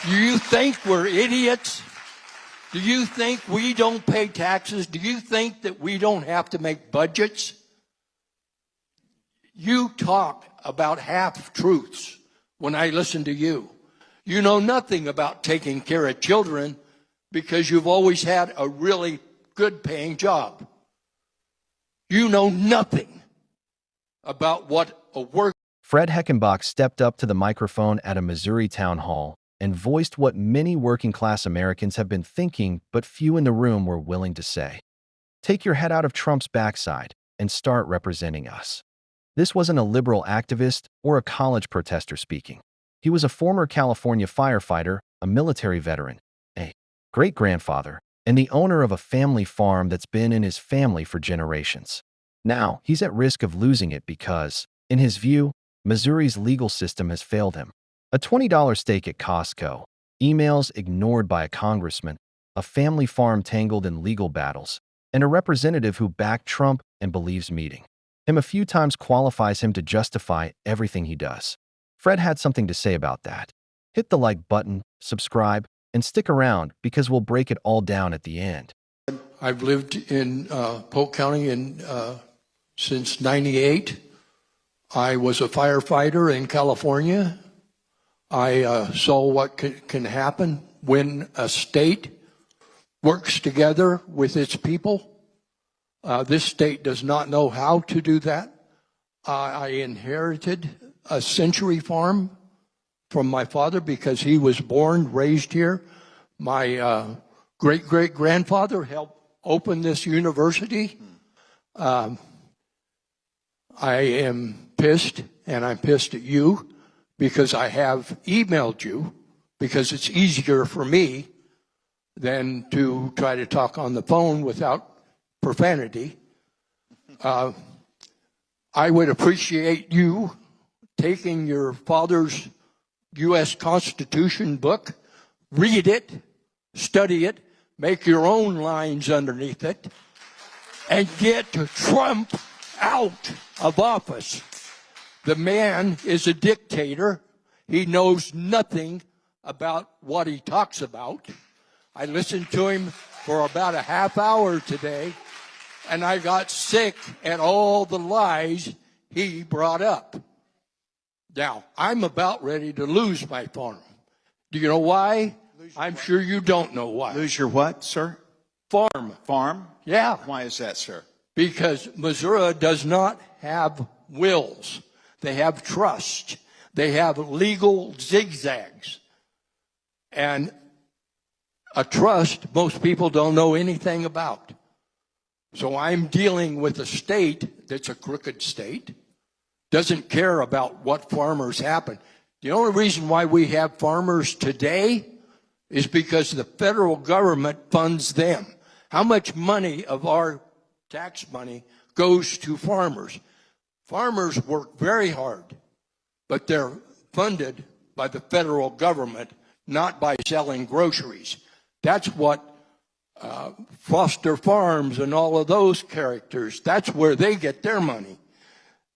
Do you think we're idiots? Do you think we don't pay taxes? Do you think that we don't have to make budgets? You talk about half-truths when I listen to you. You know nothing about taking care of children because you've always had a really good-paying job. You know nothing about what a work. Fred Heckenbach stepped up to the microphone at a Missouri town hall and voiced what many working-class Americans have been thinking, but few in the room were willing to say. Take your head out of Trump's backside and start representing us. This wasn't a liberal activist or a college protester speaking. He was a former California firefighter, a military veteran, a great-grandfather, and the owner of a family farm that's been in his family for generations. Now, he's at risk of losing it because, in his view, Missouri's legal system has failed him. A $20 steak at Costco, emails ignored by a congressman, a family farm tangled in legal battles, and a representative who backed Trump and believes meeting him a few times qualifies him to justify everything he does. Fred had something to say about that. Hit the like button, subscribe, and stick around because we'll break it all down at the end. I've lived in Polk County since '98. I was a firefighter in California. I saw what can happen when a state works together with its people. This state does not know how to do that. I inherited a century farm from my father because he was born, raised here. My great-great-grandfather helped open this university. I am pissed, and I'm pissed at you because I have emailed you because it's easier for me than to try to talk on the phone without profanity. I would appreciate you taking your father's U.S. Constitution book, read it, study it, make your own lines underneath it, and get Trump out of office. The man is a dictator. He knows nothing about what he talks about. I listened to him for about a half hour today, and I got sick at all the lies he brought up. Now, I'm about ready to lose my farm. Do you know why? I'm sure you don't know why. Lose your what, sir? Farm. Farm? Yeah. Why is that, sir? Because Missouri does not have wills. They have trust. They have legal zigzags. And a trust, most people don't know anything about. So I'm dealing with a state that's a crooked state, doesn't care about what farmers happen. The only reason why we have farmers today is because the federal government funds them. How much money of our tax money goes to farmers? Farmers work very hard, but they're funded by the federal government, not by selling groceries. That's what Foster Farms and all of those characters, that's where they get their money.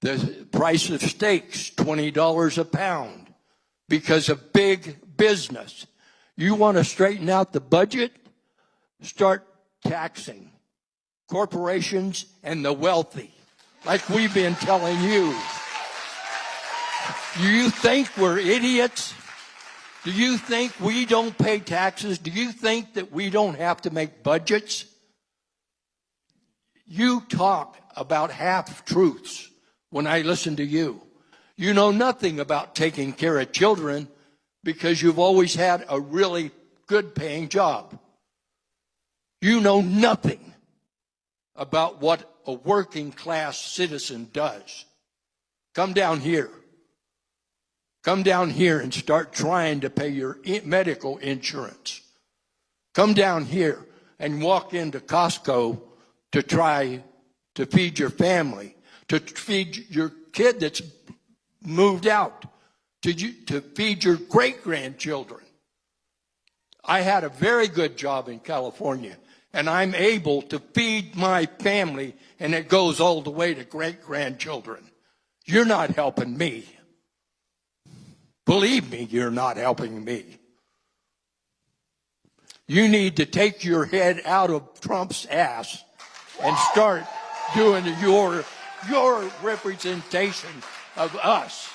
The price of steaks, $20 a pound, because of big business. You want to straighten out the budget? Start taxing corporations and the wealthy, like we've been telling you. Do you think we're idiots? Do you think we don't pay taxes? Do you think that we don't have to make budgets? You talk about half-truths when I listen to you. You know nothing about taking care of children because you've always had a really good-paying job. You know nothing about what a working-class citizen does. Come down here. Come down here and start trying to pay your medical insurance. Come down here and walk into Costco to try to feed your family, to feed your kid that's moved out, to feed your great-grandchildren. I had a very good job in California, and I'm able to feed my family, and it goes all the way to great-grandchildren. You're not helping me. Believe me, you're not helping me. You need to take your head out of Trump's ass and start doing your representation of us.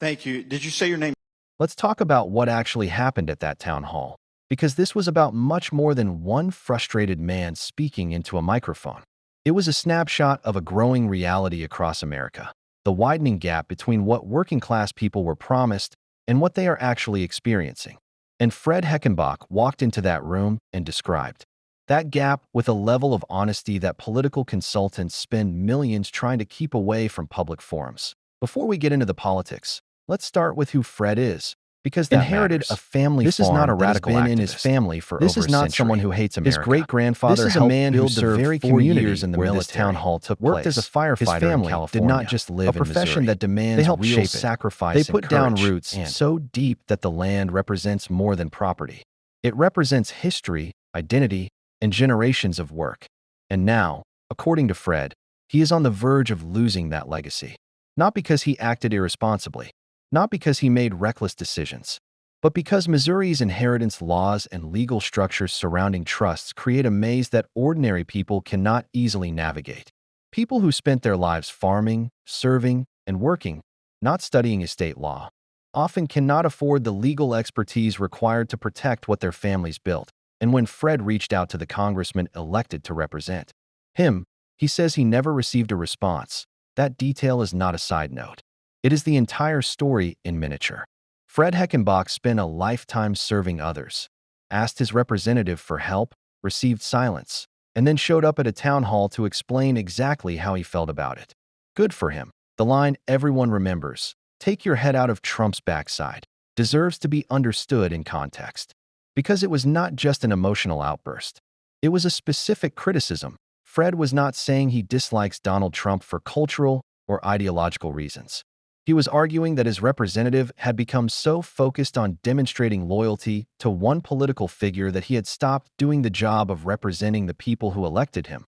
Thank you. Did you say your name? Let's talk about what actually happened at that town hall, because this was about much more than one frustrated man speaking into a microphone. It was a snapshot of a growing reality across America, the widening gap between what working-class people were promised and what they are actually experiencing. And Fred Heckenbach walked into that room and described that gap with a level of honesty that political consultants spend millions trying to keep away from public forums. Before we get into the politics, let's start with who Fred is, because that inherited matters. a family This is farm not a that has radical been in his activist. family for This over is a not century. someone who hates His America. great-grandfather This is a helped man who build the served very 4 community years in the where this military, town hall took worked place. as a firefighter His in family California, did not just live a in profession Missouri. that demands They helped real shape it. sacrifice They put and down courage, roots and so deep that the land represents more than property. It represents history, identity, and generations of work. And now, according to Fred, he is on the verge of losing that legacy. Not because he acted irresponsibly, not because he made reckless decisions, but because Missouri's inheritance laws and legal structures surrounding trusts create a maze that ordinary people cannot easily navigate. People who spent their lives farming, serving, and working, not studying estate law, often cannot afford the legal expertise required to protect what their families built. And when Fred reached out to the congressman elected to represent him, he says he never received a response. That detail is not a side note. It is the entire story in miniature. Fred Heckenbach spent a lifetime serving others, asked his representative for help, received silence, and then showed up at a town hall to explain exactly how he felt about it. Good for him. The line everyone remembers, "Take your head out of Trump's backside," deserves to be understood in context. Because it was not just an emotional outburst. It was a specific criticism. Fred was not saying he dislikes Donald Trump for cultural or ideological reasons. He was arguing that his representative had become so focused on demonstrating loyalty to one political figure that he had stopped doing the job of representing the people who elected him.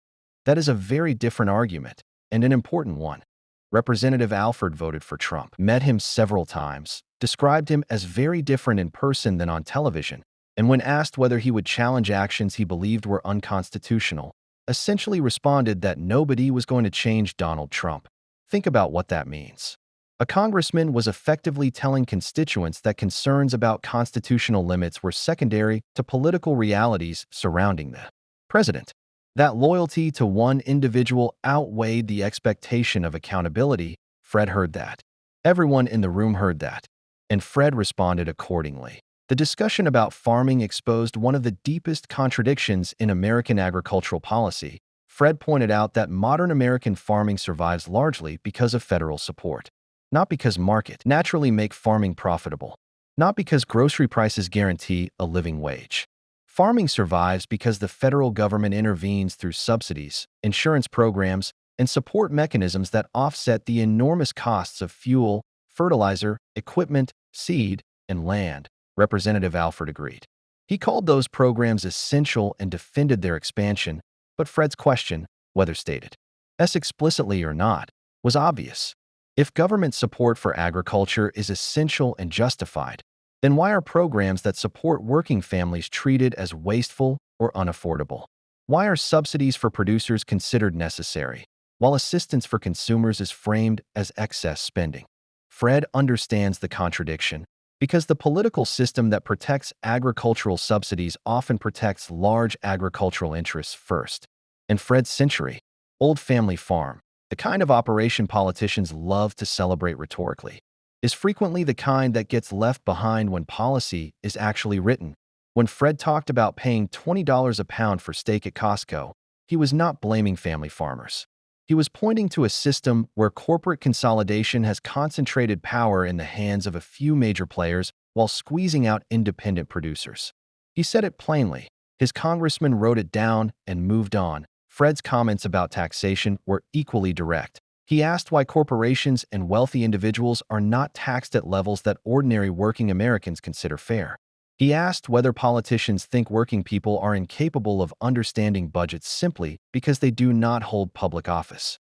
That is a very different argument, and an important one. Representative Alford voted for Trump, met him several times, described him as very different in person than on television, and when asked whether he would challenge actions he believed were unconstitutional, essentially responded that nobody was going to change Donald Trump. Think about what that means. A congressman was effectively telling constituents that concerns about constitutional limits were secondary to political realities surrounding the president. That loyalty to one individual outweighed the expectation of accountability. Fred heard that. Everyone in the room heard that. And Fred responded accordingly. The discussion about farming exposed one of the deepest contradictions in American agricultural policy. Fred pointed out that modern American farming survives largely because of federal support. Not because markets naturally make farming profitable. Not because grocery prices guarantee a living wage. Farming survives because the federal government intervenes through subsidies, insurance programs, and support mechanisms that offset the enormous costs of fuel, fertilizer, equipment, seed, and land. Representative Alford agreed. He called those programs essential and defended their expansion, but Fred's question, whether stated as explicitly or not, was obvious. If government support for agriculture is essential and justified, then why are programs that support working families treated as wasteful or unaffordable? Why are subsidies for producers considered necessary, while assistance for consumers is framed as excess spending? Fred understands the contradiction because the political system that protects agricultural subsidies often protects large agricultural interests first. In Fred's century, old family farm, the kind of operation politicians love to celebrate rhetorically, is frequently the kind that gets left behind when policy is actually written. When Fred talked about paying $20 a pound for steak at Costco, he was not blaming family farmers. He was pointing to a system where corporate consolidation has concentrated power in the hands of a few major players while squeezing out independent producers. He said it plainly. His congressman wrote it down and moved on. Fred's comments about taxation were equally direct. He asked why corporations and wealthy individuals are not taxed at levels that ordinary working Americans consider fair. He asked whether politicians think working people are incapable of understanding budgets simply because they do not hold public office.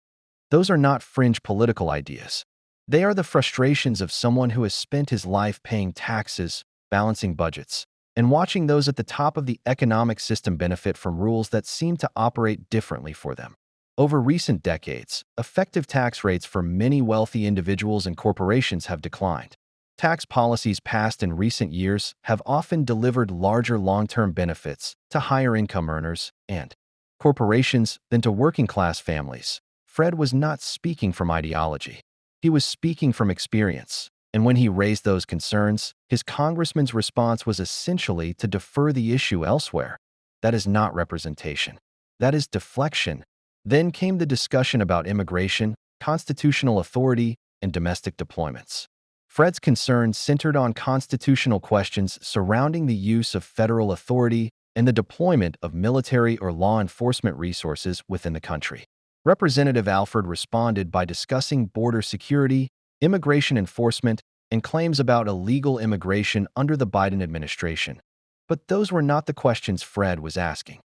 Those are not fringe political ideas. They are the frustrations of someone who has spent his life paying taxes, balancing budgets, and watching those at the top of the economic system benefit from rules that seem to operate differently for them. Over recent decades, effective tax rates for many wealthy individuals and corporations have declined. Tax policies passed in recent years have often delivered larger long-term benefits to higher-income earners and corporations than to working-class families. Fred was not speaking from ideology. He was speaking from experience. And when he raised those concerns, his congressman's response was essentially to defer the issue elsewhere. That is not representation. That is deflection. Then came the discussion about immigration, constitutional authority, and domestic deployments. Fred's concerns centered on constitutional questions surrounding the use of federal authority and the deployment of military or law enforcement resources within the country. Representative Alford responded by discussing border security, immigration enforcement, and claims about illegal immigration under the Biden administration. But those were not the questions Fred was asking.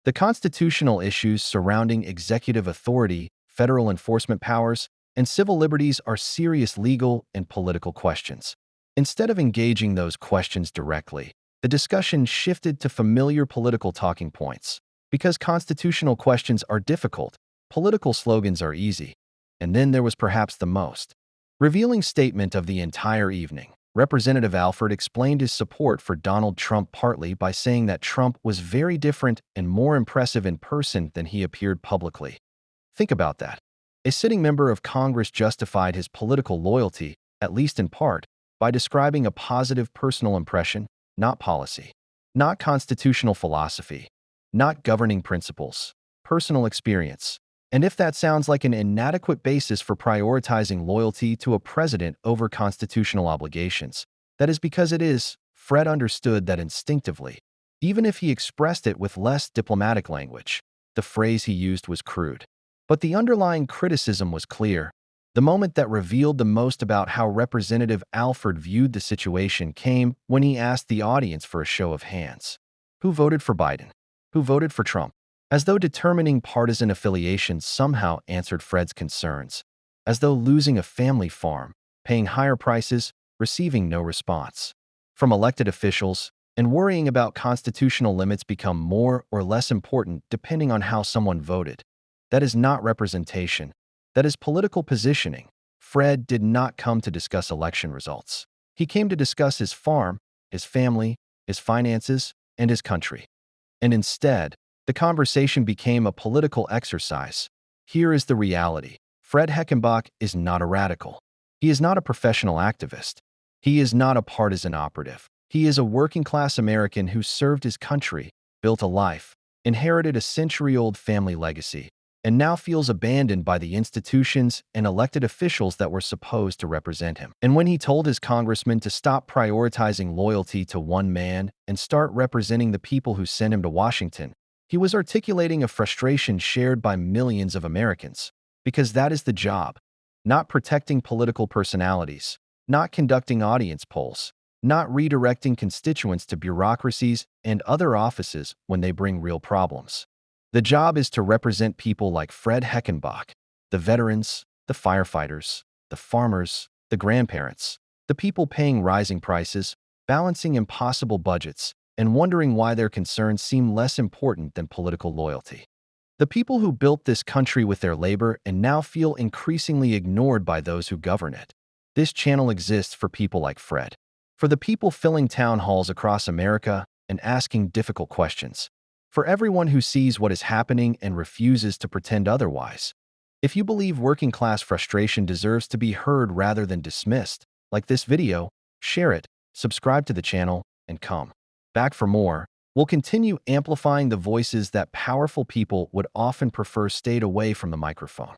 The constitutional issues surrounding executive authority, federal enforcement powers, and civil liberties are serious legal and political questions. Instead of engaging those questions directly, the discussion shifted to familiar political talking points. Because constitutional questions are difficult, political slogans are easy. And then there was perhaps the most revealing statement of the entire evening. Representative Alford explained his support for Donald Trump partly by saying that Trump was very different and more impressive in person than he appeared publicly. Think about that. A sitting member of Congress justified his political loyalty, at least in part, by describing a positive personal impression, not policy, not constitutional philosophy, not governing principles, personal experience. And if that sounds like an inadequate basis for prioritizing loyalty to a president over constitutional obligations, that is because it is. Fred understood that instinctively. Even if he expressed it with less diplomatic language, the phrase he used was crude. But the underlying criticism was clear. The moment that revealed the most about how Representative Alford viewed the situation came when he asked the audience for a show of hands. Who voted for Biden? Who voted for Trump? As though determining partisan affiliation somehow answered Fred's concerns. As though losing a family farm, paying higher prices, receiving no response from elected officials, and worrying about constitutional limits become more or less important depending on how someone voted. That is not representation. That is political positioning. Fred did not come to discuss election results. He came to discuss his farm, his family, his finances, and his country. And instead, the conversation became a political exercise. Here is the reality. Fred Heckenbach is not a radical. He is not a professional activist. He is not a partisan operative. He is a working-class American who served his country, built a life, inherited a century-old family legacy, and now feels abandoned by the institutions and elected officials that were supposed to represent him. And when he told his congressman to stop prioritizing loyalty to one man and start representing the people who sent him to Washington, he was articulating a frustration shared by millions of Americans. Because that is the job. Not protecting political personalities, not conducting audience polls, not redirecting constituents to bureaucracies and other offices when they bring real problems. The job is to represent people like Fred Heckenbach, the veterans, the firefighters, the farmers, the grandparents, the people paying rising prices, balancing impossible budgets, and wondering why their concerns seem less important than political loyalty. The people who built this country with their labor and now feel increasingly ignored by those who govern it. This channel exists for people like Fred. For the people filling town halls across America and asking difficult questions. For everyone who sees what is happening and refuses to pretend otherwise. If you believe working-class frustration deserves to be heard rather than dismissed, like this video, share it, subscribe to the channel, and come back for more. We'll continue amplifying the voices that powerful people would often prefer stayed away from the microphone.